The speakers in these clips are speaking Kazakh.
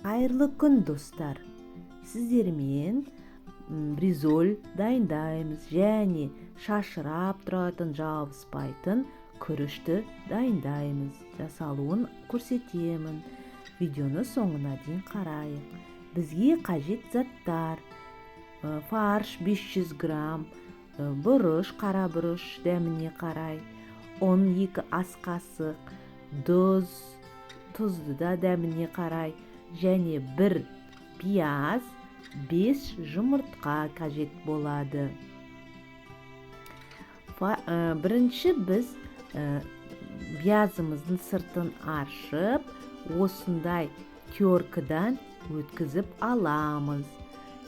Қайырлы күн достар. Сіздермен бризоль дайындаймыз және шашырап тұратын жабыспайтын күрішті дайындаймыз. Жасалуын көрсетемін. Видеоны соңына дейін қарайық. Бізге қажет заттар: фарш 500 грамм, бұрыш, қара бұрыш дәміне қарай, 12 ас қасық, тұзды да дәміне қарай, және 1 пияз, 5 жұмыртқа қажет болады. Бірінші біз пиязымыздың сыртын ашып, осындай теркадан өткізіп аламыз.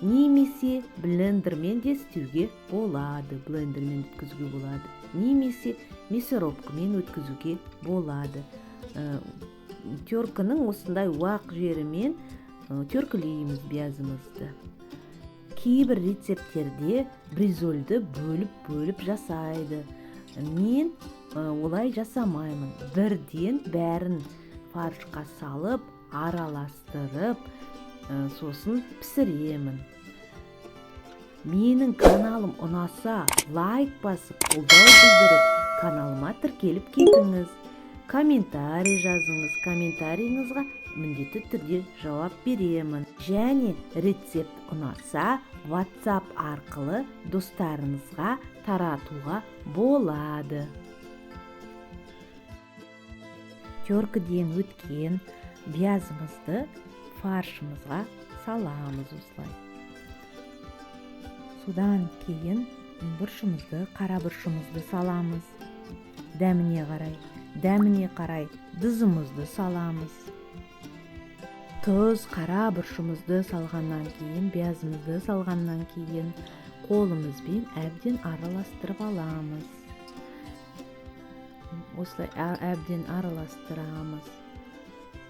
Немесе блендермен де істеуге болады. Блендермен өткізуге болады. Немесе мясорубкамен өткізуге болады. Терканың осындай уақ жерімен теркілейміз пиязымызды. Кейбір рецептерде бризольді бөліп жасайды. Мен олай жасамаймын. Бірден бәрін фаршқа салып, араластырып, сосын пісіремін. Менің каналым ұнаса, лайк басып, қолдау білдіріп, каналыма тіркеліп кетіңіз. Комментарий жазыңыз. Комментарийіңізға міндетті түрде жауап беремін. Және рецепт ұнаса, WhatsApp арқылы достарыңызға таратуға болады. Теркіден өткен пиязымызды фаршымызға саламыз осылай. Содан кейін қара бұрышымызды саламыз. Дәміне қарай тұзымызды саламыз. Тұз, қара бұрышымызды салғаннан кейін, пиязымызды салғаннан кейін қолымызбен әбден араластырып аламыз. Осылай әбден араластырамыз.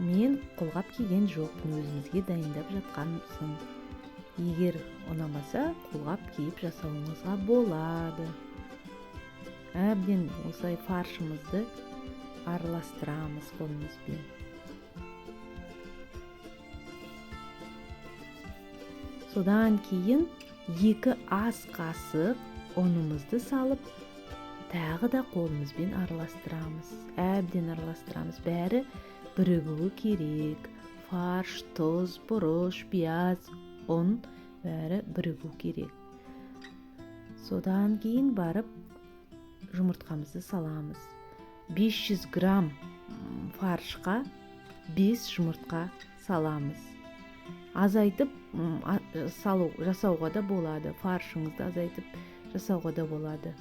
Мен қолғап келген жоқпын, өзіңізге дайындап жатқанмын. Егер ұнамаса, қолғап киіп жасауыңызға болады. Әбден осылай фаршымызды араластырамыз қолымызбен. Содан кейін 2 ас қасық ұнымызды салып, тағы да қолымызбен араластырамыз. Әбден араластырамыз. Бәрі бірігуі керек. Фарш, тұз, бұрыш, пияз, ұн бәрі бірігу керек. Содан кейін барып жұмыртқамызды саламыз. 500 грамм фаршқа 5 жұмыртқа саламыз. Азайтып жасауға да болады. Фаршыңызды азайтып жасауға да болады.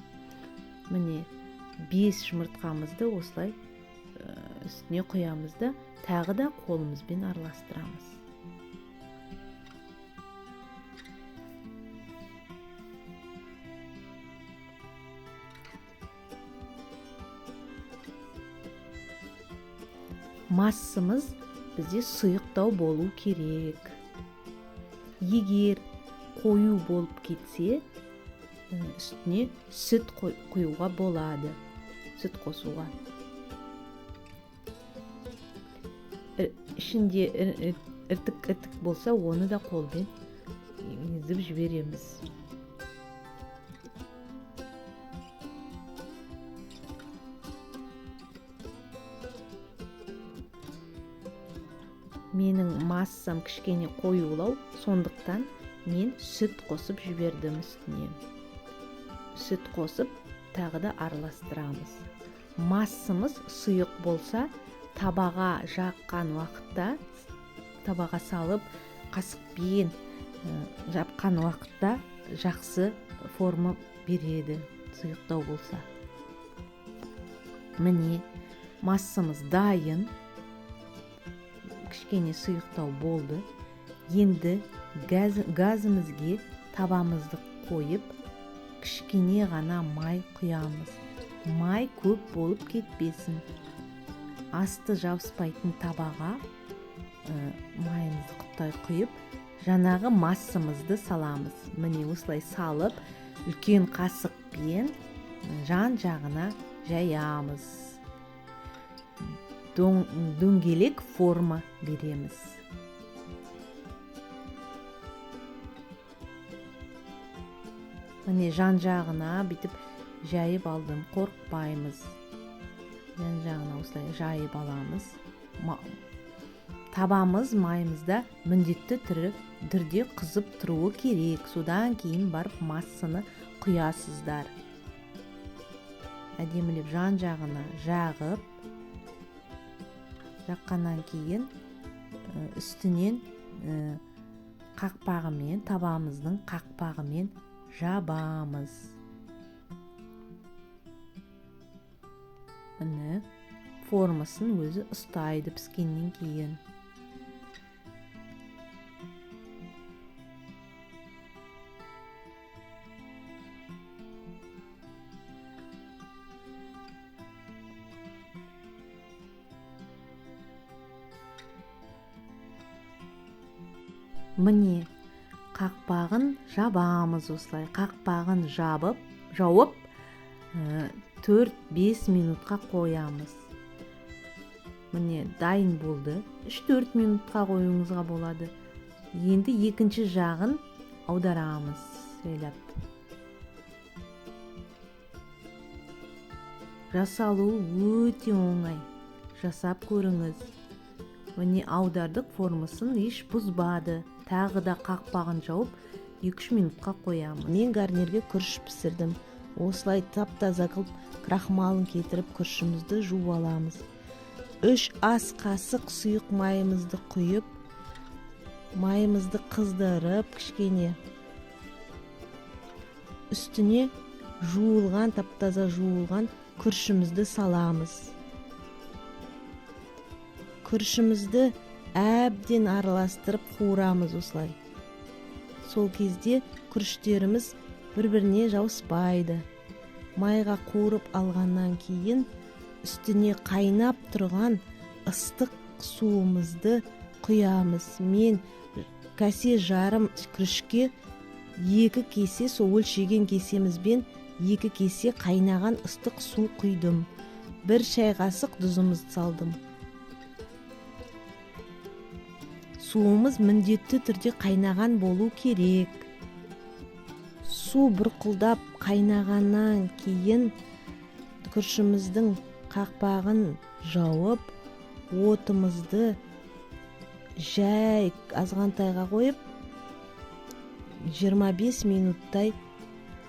Міне 5 жұмыртқамызды осылай үстіне құямыз да, тағы да қолымызбен араластырамыз. Массамыз бізде сұйықтау болу керек. Егер қою болып кетсе, үстіне сүт құюға болады. Сүт қосуға. Ішінде іртік болса, оны да қолбен езіп жібереміз. Менің массам кішкене қоюлау, сондықтан мен сүт қосып жібердім үстіне. Сүт қосып, тағы да араластырамыз. Массамыз сұйық болса, табаға жаққан уақытта, табаға салып, қасықпен жапқан уақытта жақсы форма береді, сұйықтау болса. Міне, массамыз дайын. Кішкене сұйықтау болды. Енді газымызге табамызды қойып, кішкене ғана май құямыз. Май көп болып кетпесін. Асты жабыспайтын табаға майымызды құптай құйып, жаңағы массамызды саламыз. Міне осылай салып, үлкен қасықпен жан жағына жаямыз. Дөңгелек форма береміз. міне жан жағына бүйтіп жайып алдым, қорықпаймыз. Жан жағына осылай жайып аламыз. Табамыз майымызда міндетті түрде қызып тұруы керек. Содан кейін барып массаны құясыздар. Әдемілеп жан жағына жағып, жаққаннан кейін үстінен қақпағымен, табамыздың қақпағымен жабамыз. Міне формасын өзі ұстайды піскеннен кейін. Міне қақпағын жабамыз осылай. Қақпағын жауып 4-5 минутқа қоямыз. Міне дайын болды. 3-4 минутқа қоюыңызға болады. Енді екінші жағын аударамыз. Сөйлеп. Жасалу өте оңай. Жасап көріңіз. Міне аудардық, формасын еш бұзбады. Тағы да қақпағын жауып 2-3 минутқа қоямын. Мен гарнирге күріш пісірдім. Осылай тап-таза қылып крахмалын кетіріп күрішімізді жуып аламыз. 3 ас қасық сұйық майымызды құйып, майымызды қыздырып кішкене. Үстіне жуылған, тап-таза жуылған күрішімізді саламыз. Күрішімізді әбден араластырып қуырамыз осылай. Сол кезде күріштеріміз бір-біріне жауыспайды. Майға қуырып алғаннан кейін үстіне қайнап тұрған ыстық суымызды құямыз. Мен кесе жарым күрішке 2 кесе, сол өлшеген кесемізбен 2 кесе қайнаған ыстық су құйдым. 1 шай қасық тұзымызды салдым. Суымыз міндетті түрде қайнаған болу керек. Су бұрқылдап қайнағаннан кейін күрішіміздің қақпағын жауып, отымызды жай азғантайға қойып, 25 минуттай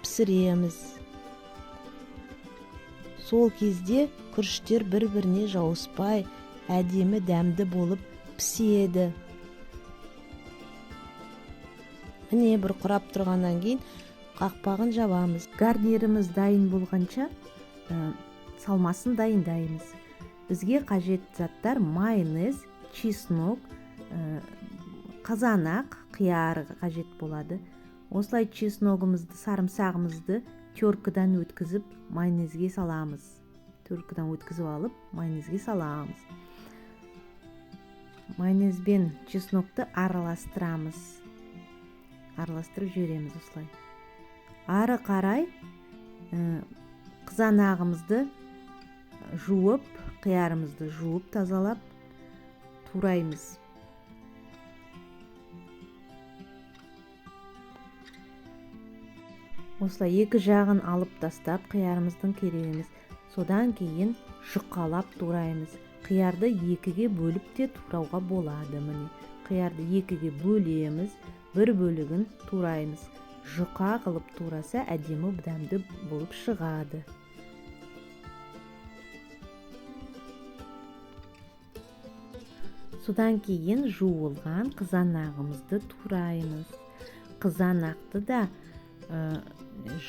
пісіреміз. Сол кезде күріштер бір-біріне жауыспай, әдемі дәмді болып піседі. Міне бір құрап тұрғаннан кейін қақпағын жабамыз. Гарниріміз дайын болғанша салмасын дайындаймыз. Бізге қажет заттар майонез, чеснок, қызанақ, қияр қажет болады. Осылай чесногымызды, сарымсағымызды теркадан өткізіп майонезге саламыз. Теркадан өткізіп алып майонезге саламыз. Майонезбен чеснокты араластырамыз. Араластырып жібереміз осылай. Ары қарай қызанағымызды жуып, қиярымызды жуып, тазалап тураймыз. Осылай екі жағын алып тастап, қиярымыздың керегіміз. Содан кейін жұқалап тураймыз. Қиярды 2-ге бөліп те турауға болады. Міне, қиярды 2-ге бөлеміз. Бір бөлігін тураймыз. Жұқа қылып тураса әдемі дәмді болып шығады. Содан кейін жуылған қызанағымызды тураймыз. Қызанақты да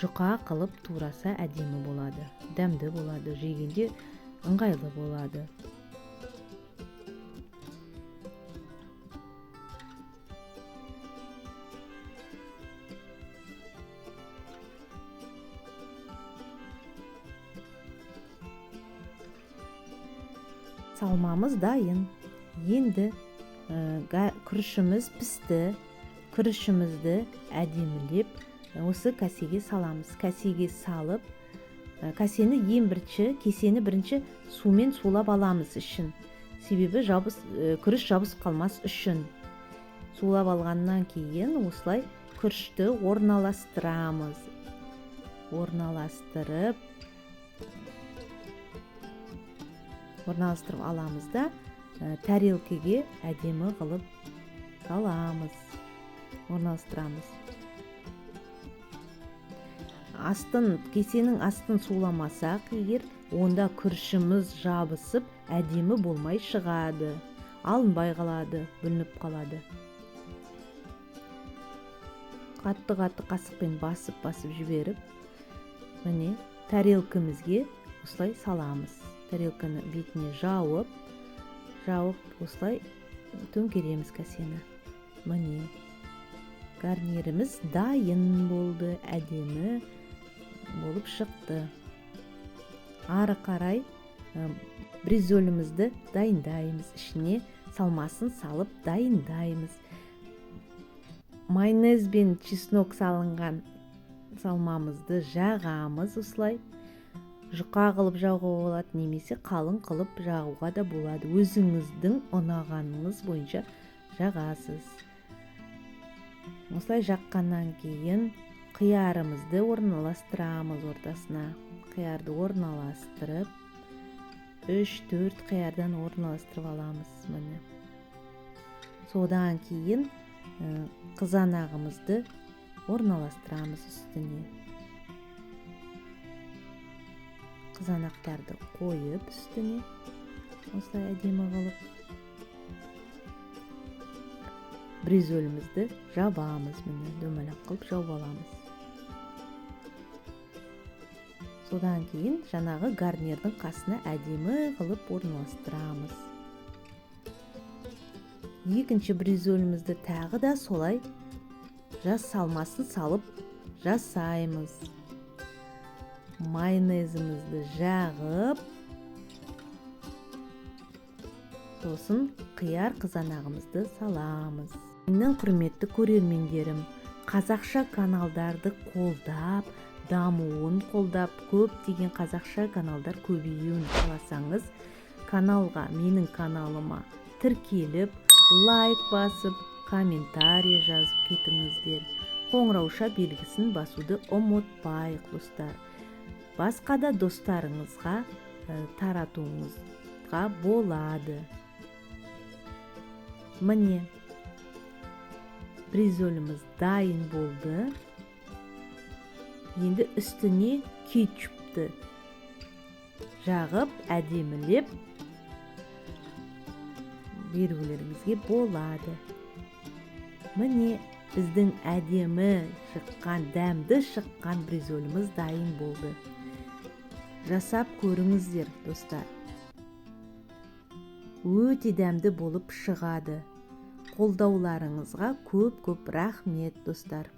жұқа қылып тураса әдемі болады. Дәмді болады, жегенде ыңғайлы болады. Салмамыз дайын. Енді күрішіміз пісті. Күрішімізді әдемілеп осы кәсеге саламыз. Кәсеге салып, кәсені кесені бірінші сумен сулап аламыз үшін. Себебі күріш жабысып қалмас үшін. Сулап алғаннан кейін осылай күрішті орналастырамыз. орналастырып аламыз да тарелкеге әдемі қылып саламыз, орналастырамыз. Кесенің астын суламасақ егер, онда күрішіміз жабысып әдемі болмай шығады, алынбай қалады, бүлініп қалады. Қатты қасықпен басып жіберіп, міне тарелкамызге осылай саламыз. Тарелканы бетіне жауып осылай төңкереміз кәсені. Міне гарниріміз дайын болды, әдемі болып шықты. Ары қарай бризолімізді дайындаймыз. Ішіне салмасын салып дайындаймыз. Майонез бен чеснок салынған салмамызды жағамыз осылай. Жұқа қылып жағуға болады, немесе қалың қылып жағуға да болады. Өзіңіздің ұнағаныңыз бойынша жағасыз. Осылай жаққаннан кейін қиярымызды орналастырамыз ортасына. Қиярды орналастырып, 3-4 қиярдан орналастырып аламыз. Міне. Содан кейін қызанағымызды орналастырамыз үстіне. Қызанақтарды қойып үстіне осылай әдемі қылып бризолімізді жабамыз. Міне дөмелек қылып жауып аламыз. Содан кейін жаңағы гарнирдің қасына әдемі қылып орналастырамыз. Екінші бризолімізді тағы да солай салмасын салып жасаймыз. Майонезімізді жағып, сосын қияр қызанағымызды саламыз. Менің құрметті көрермендерім, қазақша каналдарды қолдап, дамуын қолдап, көптеген қазақша каналдар көбеюін қаласаңыз, менің каналыма тіркеліп, лайк басып, комментарий жазып кетіңіздер. Қоңырауша белгісін басуды ұмытпайық, достар. Басқа да достарыңызға таратуыңызға болады. Міне, бризоліміз дайын болды. Енді үстіне кетчупты жағып, әдемілеп берулеріңізге болады. Міне, біздің әдемі шыққан, дәмді шыққан бризоліміз дайын болды. Жасап көріңіздер, достар. Өте дәмді болып шығады. Қолдауларыңызға көп рахмет, достар.